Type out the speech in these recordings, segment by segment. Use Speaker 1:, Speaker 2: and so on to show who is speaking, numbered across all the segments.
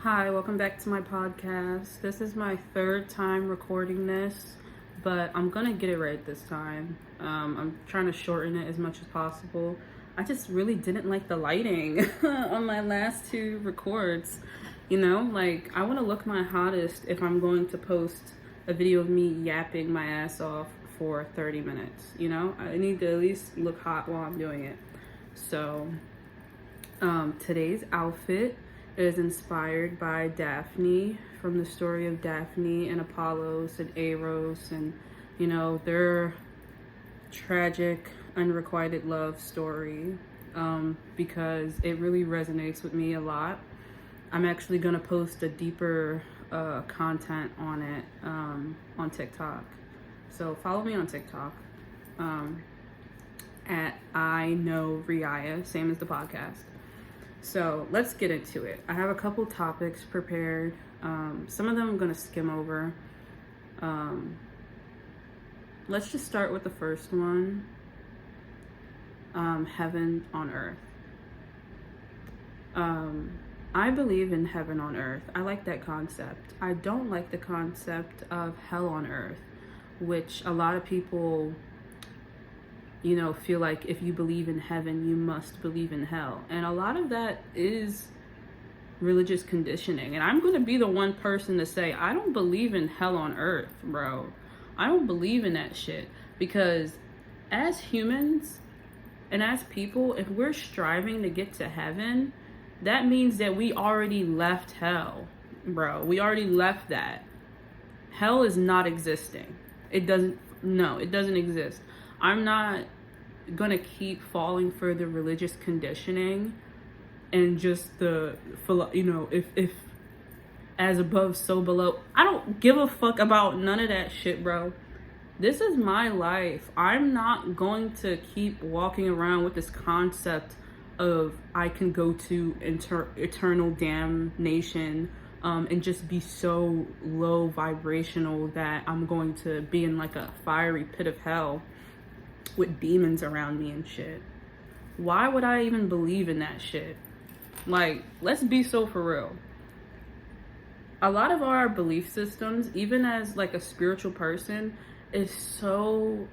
Speaker 1: Hi, welcome back to my podcast. This is my third time recording this, but I'm gonna get it right this time. I'm trying to shorten it as much as possible. I just really didn't like the lighting on my last two records. I want to look my hottest if I'm going to post a video of me yapping my ass off for 30 minutes. I need to at least look hot while I'm doing it. So, today's outfit is inspired by Daphne, from the story of Daphne and Apollos and Eros and their tragic unrequited love story, because it really resonates with me a lot. I'm actually gonna post a deeper content on it on TikTok, so follow me on TikTok at iknowriaya, same as the podcast. So let's get into it. I have a couple topics prepared. Some of them I'm gonna skim over. Let's just start with the first one. Heaven on earth. I believe in heaven on earth. I like that concept. I don't like the concept of hell on earth, which a lot of people feel like if you believe in heaven, you must believe in hell. And a lot of that is religious conditioning. And I'm going to be the one person to say, I don't believe in hell on earth, bro. I don't believe in that shit. Because as humans and as people, if we're striving to get to heaven, that means that we already left hell, bro. We already left that. Hell is not existing. It doesn't exist. I'm not gonna keep falling for the religious conditioning and just the if as above so below. I don't give a fuck about none of that shit, bro. This is my life. I'm not going to keep walking around with this concept of I can go to eternal damnation and just be so low vibrational that I'm going to be in like a fiery pit of hell with demons around me and shit. Why would I even believe in that shit? Like, let's be so for real. A lot of our belief systems, even as like a spiritual person, is so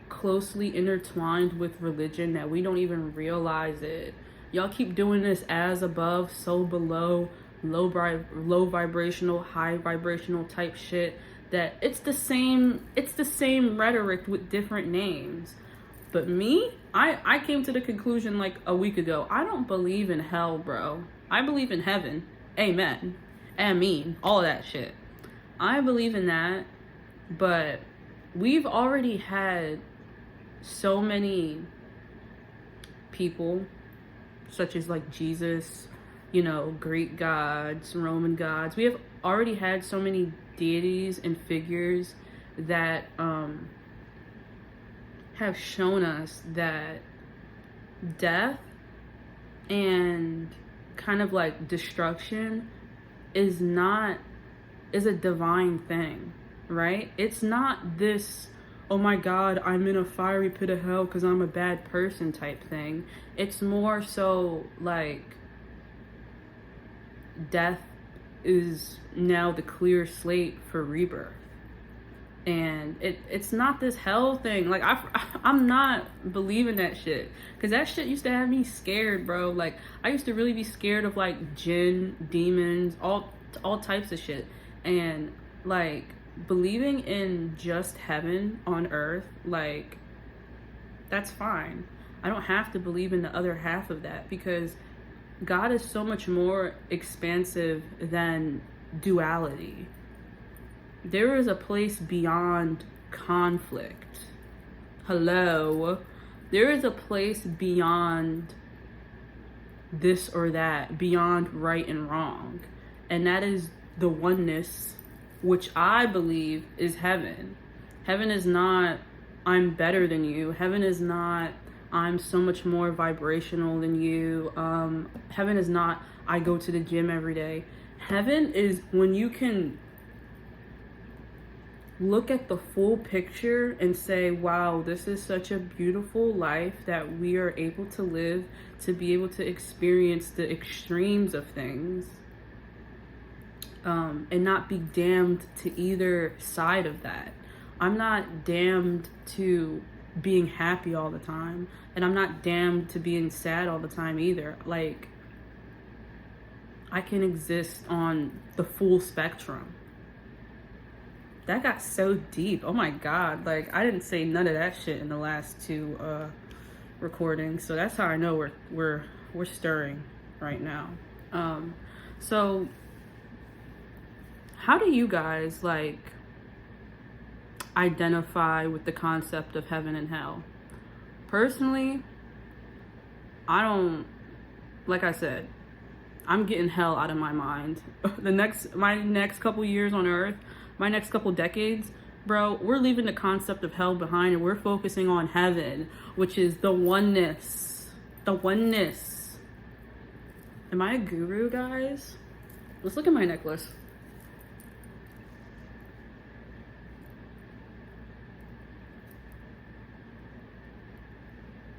Speaker 1: closely intertwined with religion that we don't even realize it. Y'all keep doing this as above, so below, low vibrational, high vibrational type shit, that it's the same rhetoric with different names. But me, I came to the conclusion like a week ago, I don't believe in hell, bro. I believe in heaven. Amen. Amen. All of that shit. I believe in that, but we've already had so many people, such as like Jesus, Greek gods, Roman gods. We have already had so many deities and figures that have shown us that death and kind of like destruction is a divine thing, right? It's not this, oh my God, I'm in a fiery pit of hell because I'm a bad person type thing. It's more so like death is now the clear slate for rebirth. And it's not this hell thing. Like, I'm not believing that shit. Because that shit used to have me scared, bro. Like, I used to really be scared of, like, jinn, demons, all types of shit. And, like, believing in just heaven on earth, like, that's fine. I don't have to believe in the other half of that. Because God is so much more expansive than duality. There is a place beyond conflict. Hello. There is a place beyond this or that, beyond right and wrong. And that is the oneness, which I believe is heaven. Heaven is not, I'm better than you. Heaven is not, I'm so much more vibrational than you. Heaven is not, I go to the gym every day. Heaven is when you can look at the full picture and say, wow, this is such a beautiful life that we are able to live, to be able to experience the extremes of things. and not be damned to either side of that. I'm not damned to being happy all the time, and I'm not damned to being sad all the time either. Like, I can exist on the full spectrum. That got so deep. Oh my God. Like, I didn't say none of that shit in the last two recordings, so that's how I know we're stirring right now. So how do you guys like identify with the concept of heaven and hell? Personally, I don't, like I said, I'm getting hell out of my mind. My next couple years on earth, my next couple decades, bro, we're leaving the concept of hell behind and we're focusing on heaven, which is the oneness. The oneness. Am I a guru, guys? Let's look at my necklace.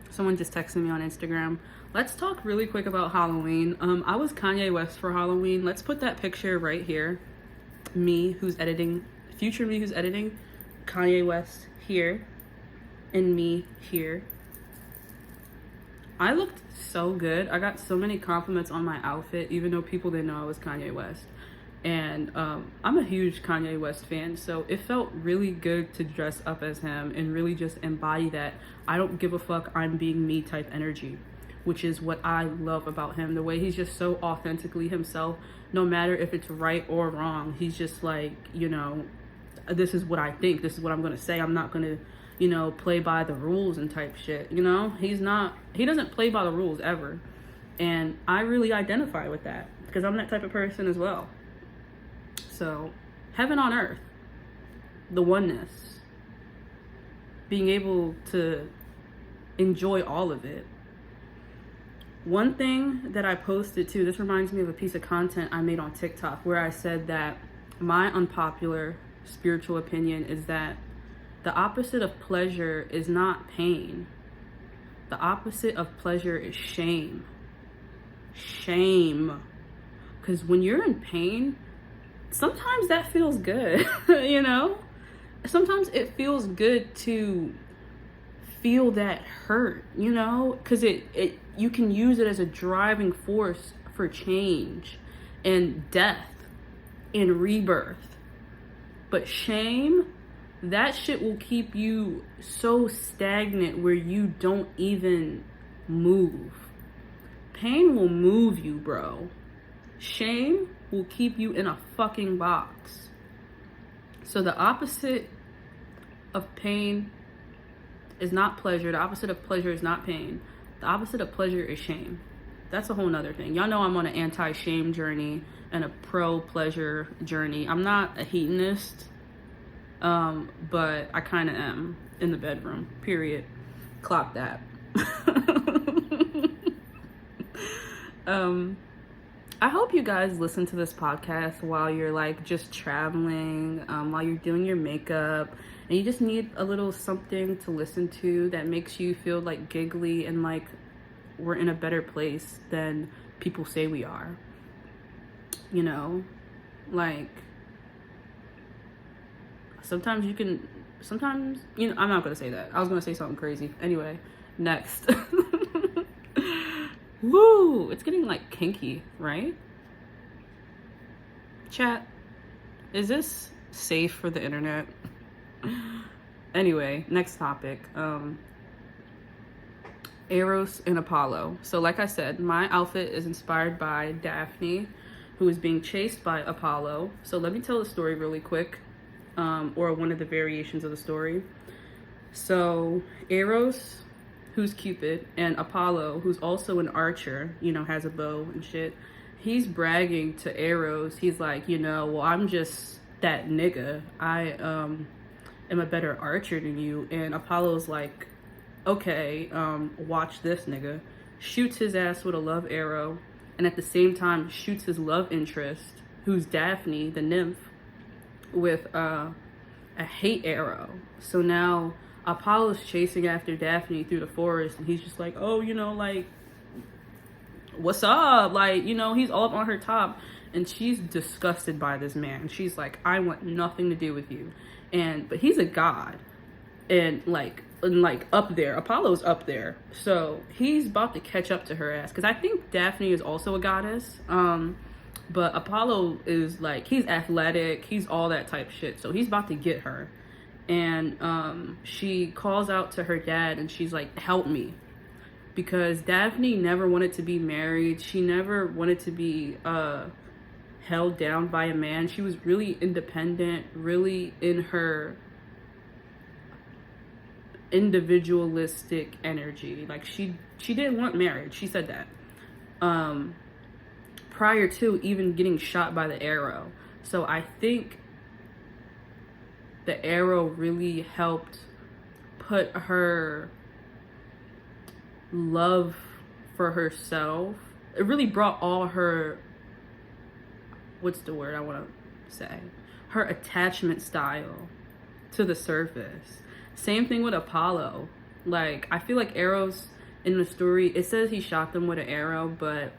Speaker 1: Someone just texted me on Instagram. Let's talk really quick about Halloween. I was Kanye West for Halloween. Let's put that picture right here. Me, who's editing, future me who's editing, Kanye West here, and me here. I looked so good. I got so many compliments on my outfit, even though people didn't know I was Kanye West. And I'm a huge Kanye West fan, so it felt really good to dress up as him and really just embody that I don't give a fuck, I'm being me type energy, which is what I love about him. The way he's just so authentically himself, no matter if it's right or wrong. He's just like, you know, this is what I think, this is what I'm gonna say. I'm not gonna, you know, play by the rules and type shit, you know? He doesn't play by the rules ever. And I really identify with that because I'm that type of person as well. So, heaven on earth, the oneness, being able to enjoy all of it. One thing that I posted too, this reminds me of a piece of content I made on TikTok where I said that my unpopular spiritual opinion is that the opposite of pleasure is not pain. The opposite of pleasure is shame. Shame. Because when you're in pain, sometimes that feels good, you know? Sometimes it feels good to feel that hurt, you know? Because you can use it as a driving force for change and death and rebirth. But shame, that shit will keep you so stagnant where you don't even move. Pain will move you, bro. Shame will keep you in a fucking box. So the opposite of pain is not pleasure. The opposite of pleasure is not pain. The opposite of pleasure is shame. That's a whole nother thing. Y'all know I'm on an anti-shame journey and a pro-pleasure journey. I'm not a hedonist, but I kind of am in the bedroom, period. Clock that. I hope you guys listen to this podcast while you're like just traveling, while you're doing your makeup, and you just need a little something to listen to that makes you feel like giggly and like we're in a better place than people say we are. You know, like sometimes, you know, I'm not gonna say that. I was gonna say something crazy. Anyway, next. Woo! It's getting like kinky, right? Chat, is this safe for the internet? Anyway, next topic. Eros and Apollo. So like I said, my outfit is inspired by Daphne, who is being chased by Apollo. So let me tell the story really quick, or one of the variations of the story. So Eros, who's Cupid, and Apollo, who's also an archer, you know, has a bow and shit, he's bragging to Eros. He's like, you know, well, I'm just that nigga. I am a better archer than you. And Apollo's like, okay, watch this nigga. Shoots his ass with a love arrow, and at the same time shoots his love interest, who's Daphne, the nymph, with a hate arrow. So now Apollo's chasing after Daphne through the forest, and he's just like, oh, you know, like, what's up? Like, you know, he's all up on her top. and she's disgusted by this man. She's like, I want nothing to do with you. But he's a god, and up there, Apollo's up there, so he's about to catch up to her ass, because I think Daphne is also a goddess. But Apollo is like, he's athletic, he's all that type shit, so he's about to get her. And she calls out to her dad, and she's like, help me, because Daphne never wanted to be married. She never wanted to be held down by a man. She was really independent, really in her individualistic energy. Like, she didn't want marriage. She said that prior to even getting shot by the arrow. So I think the arrow really helped put her love for herself. It really brought all her, what's the word I want to say, her attachment style to the surface. Same thing with Apollo. Like, I feel like arrows in the story, it says he shot them with an arrow, but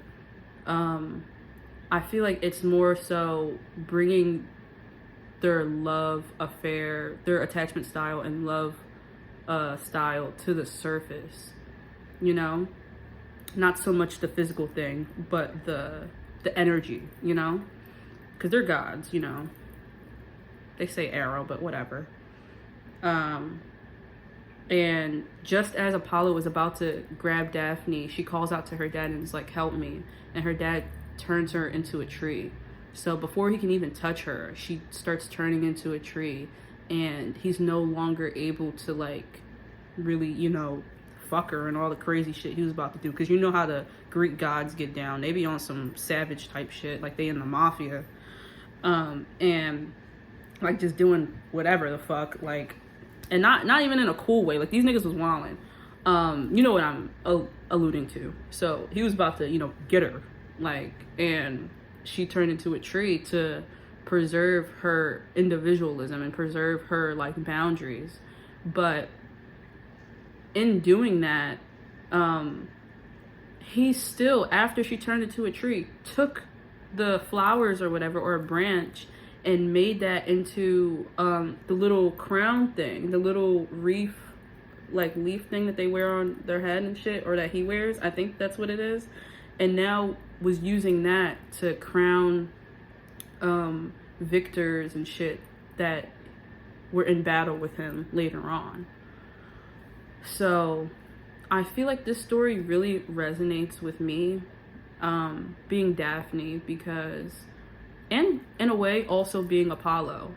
Speaker 1: I feel like it's more so bringing their love affair, their attachment style and love style to the surface, you know? Not so much the physical thing, but the energy, you know? Because they're gods, you know? They say arrow, but whatever. And just as Apollo was about to grab Daphne, she calls out to her dad and is like, help me. And her dad turns her into a tree. So before he can even touch her, she starts turning into a tree, and he's no longer able to, like, really, you know, fuck her and all the crazy shit he was about to do. Because you know how the Greek gods get down. They be on some savage type shit, like they in the mafia. And like just doing whatever the fuck, like, and not even in a cool way. Like, these niggas was wilding. You know what I'm alluding to. So he was about to, you know, get her, like, and she turned into a tree to preserve her individualism and preserve her, like, boundaries. But in doing that, he still, after she turned into a tree, took the flowers or whatever, or a branch, and made that into the little crown thing, the little wreath, like leaf thing that they wear on their head and shit, or that he wears. I think that's what it is. And now was using that to crown victors and shit that were in battle with him later on. So I feel like this story really resonates with me, being Daphne, because, and in a way also being Apollo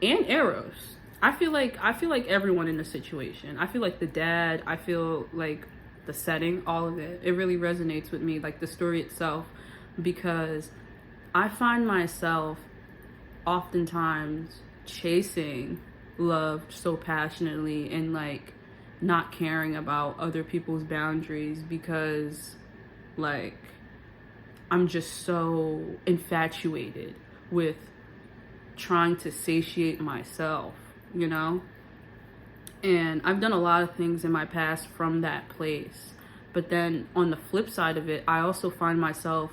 Speaker 1: and Eros. I feel like everyone in the situation. I feel like the dad, I feel like the setting, all of it. It really resonates with me, like the story itself, because I find myself oftentimes chasing love so passionately and like not caring about other people's boundaries, because like I'm just so infatuated with trying to satiate myself, you know? And I've done a lot of things in my past from that place. But then on the flip side of it, I also find myself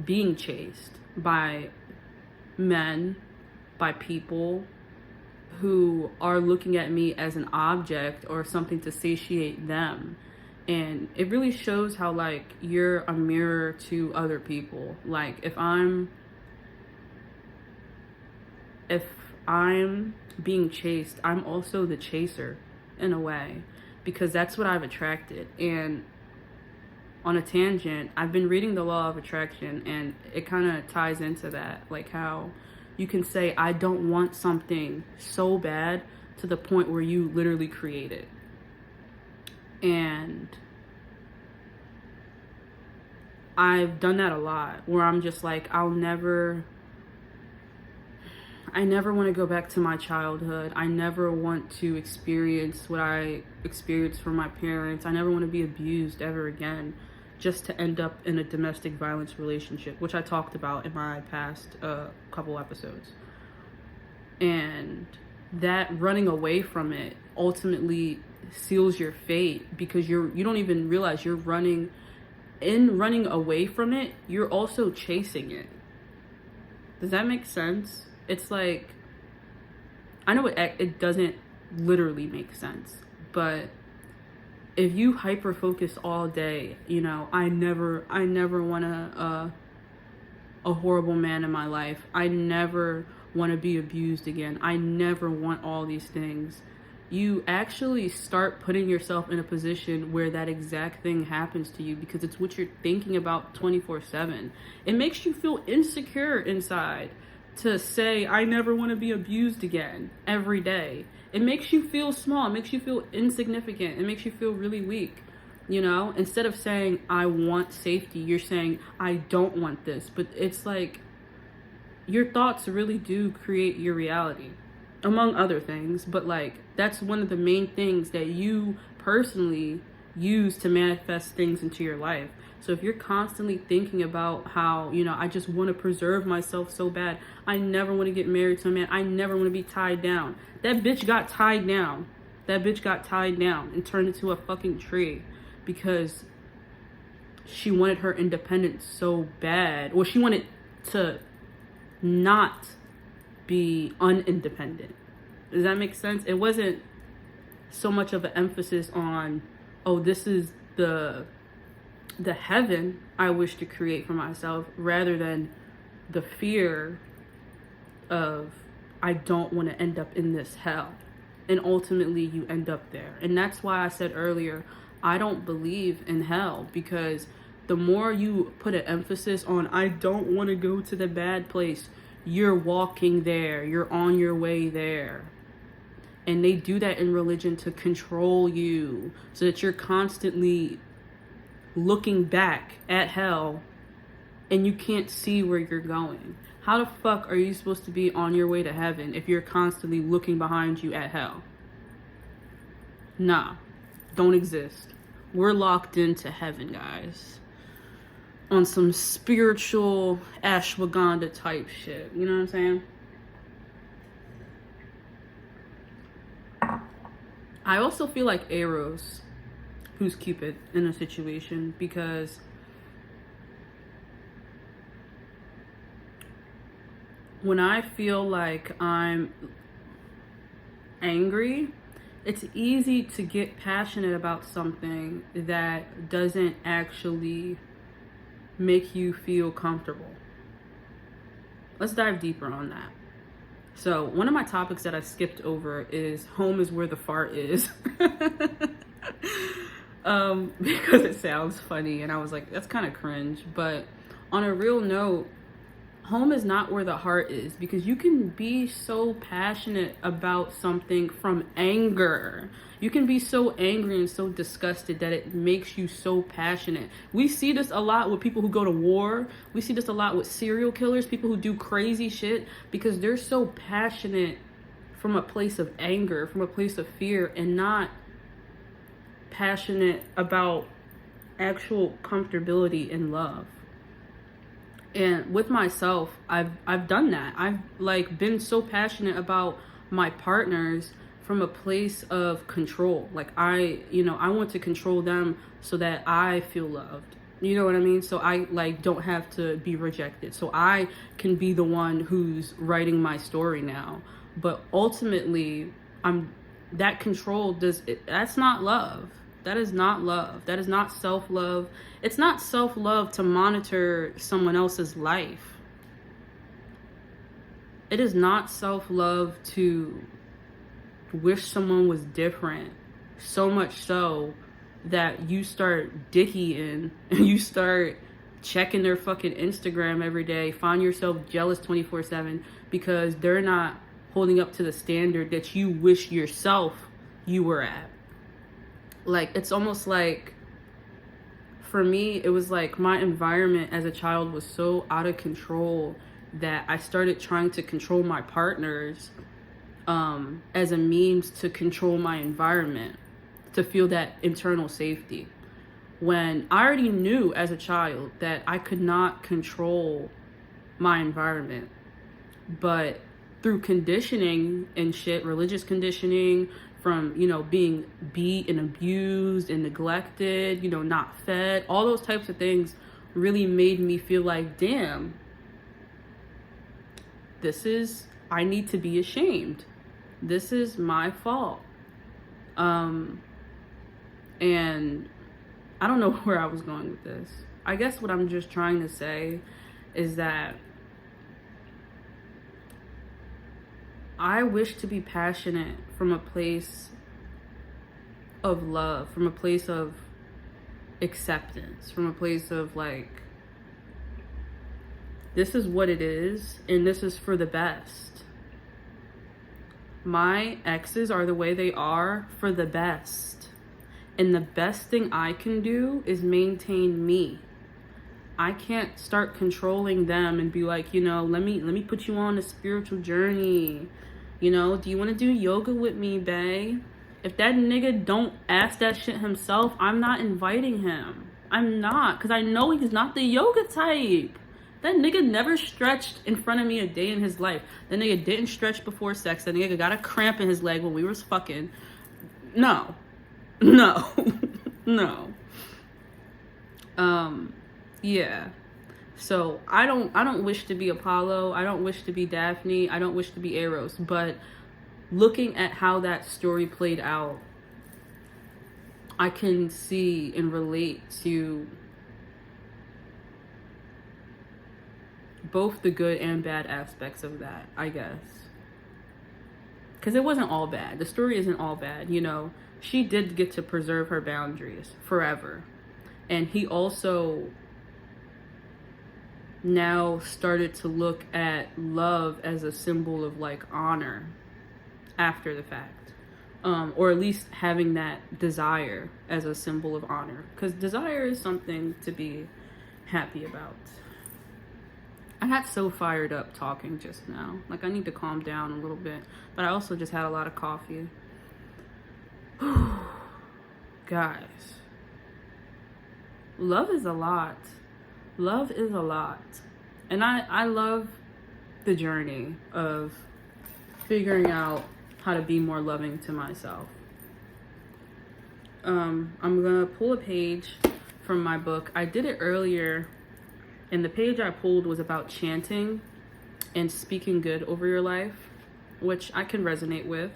Speaker 1: being chased by men, by people who are looking at me as an object or something to satiate them. And it really shows how, like, you're a mirror to other people. Like, if I'm being chased, I'm also the chaser in a way, because that's what I've attracted. And on a tangent, I've been reading the law of attraction, and it kind of ties into that, like how you can say, I don't want something so bad to the point where you literally create it. And I've done that a lot, where I'm just like, I never want to go back to my childhood. I never want to experience what I experienced from my parents. I never want to be abused ever again, just to end up in a domestic violence relationship, which I talked about in my past couple episodes. And that running away from it ultimately seals your fate, because you don't even realize you're running in running away from it, you're also chasing it. Does that make sense? It's like, I know it doesn't literally make sense, but if you hyper focus all day, you know, I never want a horrible man in my life. I never want to be abused again. I never want all these things. You actually start putting yourself in a position where that exact thing happens to you, because it's what you're thinking about 24/7. It makes you feel insecure inside to say, I never want to be abused again every day. It makes you feel small. It makes you feel insignificant. It makes you feel really weak. You know, instead of saying, I want safety, you're saying, I don't want this. But it's like, your thoughts really do create your reality, among other things. But like, that's one of the main things that you personally use to manifest things into your life. So if you're constantly thinking about how, you know, I just want to preserve myself so bad, I never want to get married to a man, I never want to be tied down. That bitch got tied down. That bitch got tied down and turned into a fucking tree because she wanted her independence so bad. Or she wanted to not be unindependent. Does that make sense? It wasn't so much of an emphasis on, oh, this is the heaven I wish to create for myself, rather than the fear of, I don't want to end up in this hell. And ultimately you end up there. And that's why I said earlier, I don't believe in hell, because the more you put an emphasis on, I don't want to go to the bad place, you're walking there, you're on your way there. And they do that in religion to control you, so that you're constantly looking back at hell and you can't see where you're going. How the fuck are you supposed to be on your way to heaven if you're constantly looking behind you at hell? Nah, don't exist. We're locked into heaven, guys. On some spiritual ashwagandha type shit. You know what I'm saying? I also feel like Eros, who's Cupid in a situation, because when I feel like I'm angry, it's easy to get passionate about something that doesn't actually make you feel comfortable. Let's dive deeper on that. So one of my topics that I skipped over is home is where the fart is. Because it sounds funny, and I was like, that's kind of cringe. But on a real note, home is not where the heart is, because you can be so passionate about something from anger. You can be so angry and so disgusted that it makes you so passionate. We see this a lot with people who go to war. We see this a lot with serial killers, people who do crazy shit, because they're so passionate from a place of anger, from a place of fear, and not passionate about actual comfortability and love. And with myself, I've done that. I've like been so passionate about my partners from a place of control. Like I want to control them so that I feel loved. You know what I mean? So I like don't have to be rejected. So I can be the one who's writing my story now. But ultimately, that control that's not love. That is not love. That is not self-love. It's not self-love to monitor someone else's life. It is not self-love to wish someone was different, so much so that you start dickying and you start checking their fucking Instagram every day, find yourself jealous 24/7 because they're not holding up to the standard that you wish yourself you were at. Like, it's almost like, for me, it was like my environment as a child was so out of control that I started trying to control my partners as a means to control my environment, to feel that internal safety. When I already knew as a child that I could not control my environment, but through conditioning and shit, religious conditioning, from, you know, being beat and abused and neglected, you know, not fed. All those types of things really made me feel like, damn, I need to be ashamed. This is my fault. And I don't know where I was going with this. I guess what I'm just trying to say is that I wish to be passionate from a place of love, from a place of acceptance, from a place of like, this is what it is, and this is for the best. My exes are the way they are for the best. And the best thing I can do is maintain me. I can't start controlling them and be like, you know, let me put you on a spiritual journey. You know, do you want to do yoga with me, bae? If that nigga don't ask that shit himself, I'm not inviting him. I'm not, because I know he's not the yoga type. That nigga never stretched in front of me a day in his life. That nigga didn't stretch before sex. That nigga got a cramp in his leg when we was fucking. No. No. No. Yeah. So I don't wish to be Apollo. I don't wish to be Daphne. I don't wish to be Eros. But looking at how that story played out, I can see and relate to both the good and bad aspects of that, I guess. Because it wasn't all bad. The story isn't all bad, you know. She did get to preserve her boundaries forever. And he also now started to look at love as a symbol of like honor after the fact. Or at least having that desire as a symbol of honor. Because desire is something to be happy about. I got so fired up talking just now. Like, I need to calm down a little bit. But I also just had a lot of coffee. Guys. Love is a lot. Love is a lot. And I love the journey of figuring out how to be more loving to myself. I'm gonna pull a page from my book. I did it earlier, and the page I pulled was about chanting and speaking good over your life, which I can resonate with.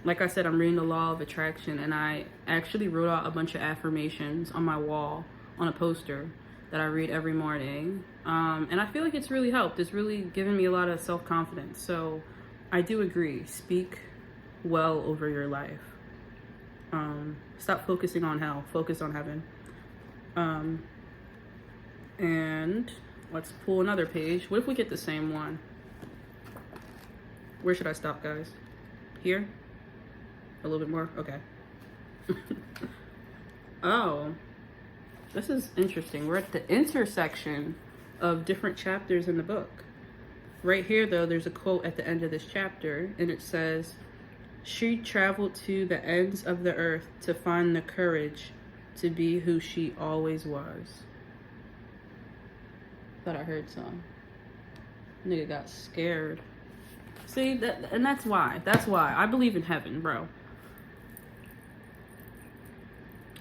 Speaker 1: Like I said, I'm reading The Law of Attraction, and I actually wrote out a bunch of affirmations on my wall on a poster that I read every morning. And I feel like it's really helped. It's really given me a lot of self-confidence. So I do agree. Speak well over your life. Stop focusing on hell. Focus on heaven. And let's pull another page. What if we get the same one? Where should I stop, guys? Here? A little bit more? Okay. Oh, this is interesting. We're at the intersection of different chapters in the book. Right here, though, there's a quote at the end of this chapter, and it says, "She traveled to the ends of the earth to find the courage to be who she always was." Thought I heard some. Nigga got scared. See, and that's why. That's why. I believe in heaven, bro.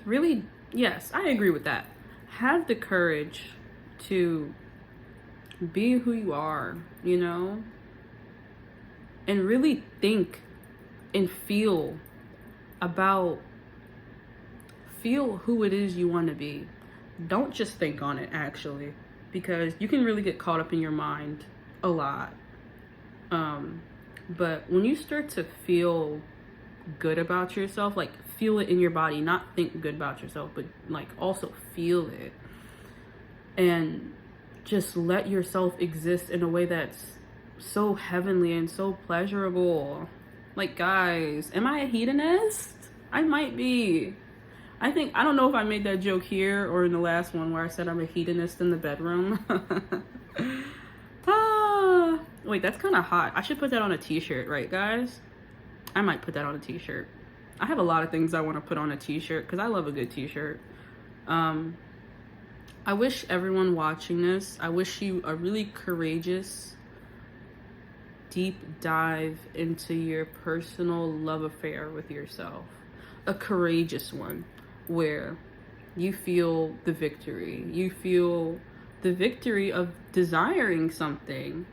Speaker 1: Really, yes, I agree with that. Have the courage to be who you are, you know? And really think and feel who it is you want to be. Don't just think on it, actually, because you can really get caught up in your mind a lot. But when you start to feel good about yourself, like feel it in your body, not think good about yourself, but like also feel it, and just let yourself exist in a way that's so heavenly and so pleasurable. Like, guys, am I a hedonist? I might be. I don't know if I made that joke here or in the last one where I said I'm a hedonist in the bedroom. Wait, that's kind of hot. I should put that on a t-shirt, right, guys? I might put that on a t-shirt. I have a lot of things I want to put on a t-shirt because I love a good t-shirt. I wish everyone watching this, I wish you a really courageous deep dive into your personal love affair with yourself. A courageous one where you feel the victory. You feel the victory of desiring something.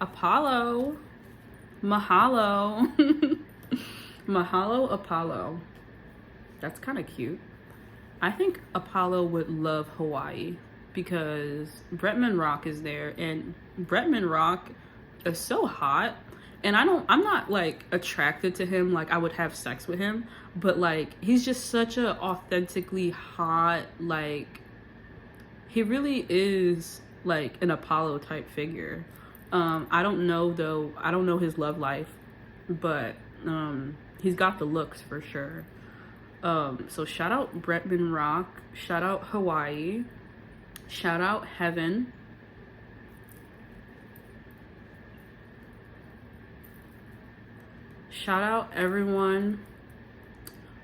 Speaker 1: Apollo. Mahalo. Mahalo, Apollo. That's kind of cute. I think Apollo would love Hawaii because Bretman Rock is there, and Bretman Rock is so hot. And I'm not like attracted to him, like I would have sex with him, but like he's just such a authentically hot, like he really is like an Apollo type figure. I don't know though, I don't know his love life, but he's got the looks for sure. So shout out Bretman Rock, shout out Hawaii, shout out Heaven. Shout out everyone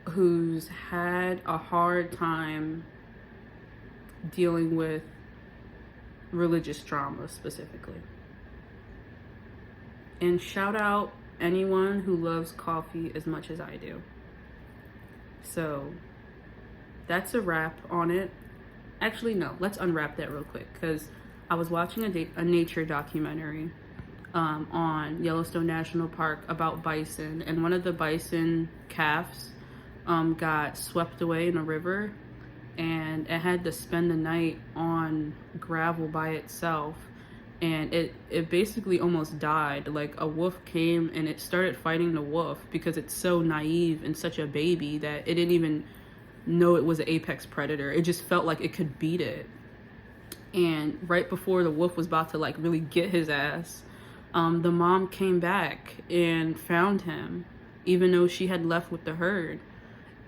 Speaker 1: who's had a hard time dealing with religious trauma specifically. And shout out anyone who loves coffee as much as I do. So that's a wrap on it. Actually, no, let's unwrap that real quick because I was watching a nature documentary on Yellowstone National Park about bison, and one of the bison calves got swept away in a river, and it had to spend the night on gravel by itself, and it basically almost died. Like a wolf came and it started fighting the wolf because it's so naive and such a baby that it didn't even know it was an apex predator. It just felt like it could beat it. And right before the wolf was about to like really get his ass, the mom came back and found him, even though she had left with the herd.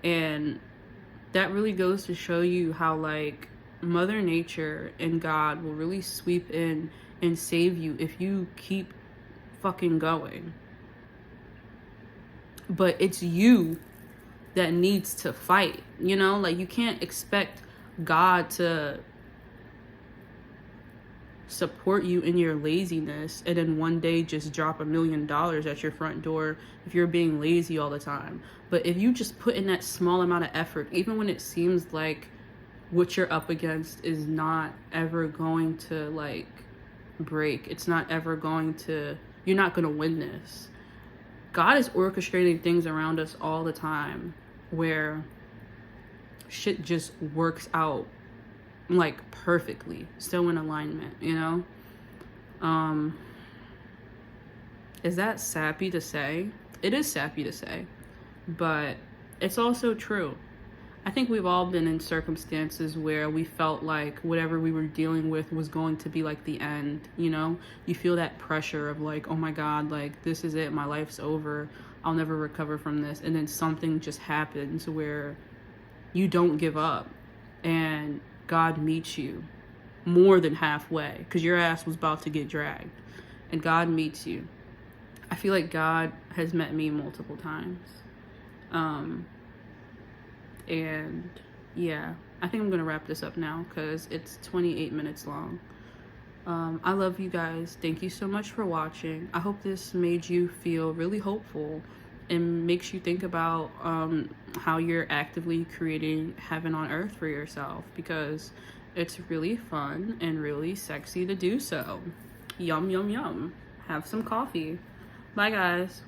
Speaker 1: And that really goes to show you how like Mother Nature and God will really sweep in and save you if you keep fucking going. But it's you that needs to fight, you know? Like you can't expect God to support you in your laziness and then one day just drop $1 million at your front door if you're being lazy all the time. But if you just put in that small amount of effort, even when it seems like what you're up against is not ever going to like break, it's not ever going to, you're not going to win this. God is orchestrating things around us all the time where shit just works out like perfectly, so in alignment, you know? Is that sappy to say? It is sappy to say, but it's also true. I think we've all been in circumstances where we felt like whatever we were dealing with was going to be like the end, you know? You feel that pressure of like, oh my God, like this is it, my life's over, I'll never recover from this. And then something just happens where you don't give up and God meets you more than halfway because your ass was about to get dragged, and God meets you. I feel like God has met me multiple times. And yeah, I think I'm gonna wrap this up now because it's 28 minutes long. I love you guys. Thank you so much for watching. I hope this made you feel really hopeful and makes you think about how you're actively creating heaven on earth for yourself, because it's really fun and really sexy to do so. Yum, yum, yum. Have some coffee. Bye, guys.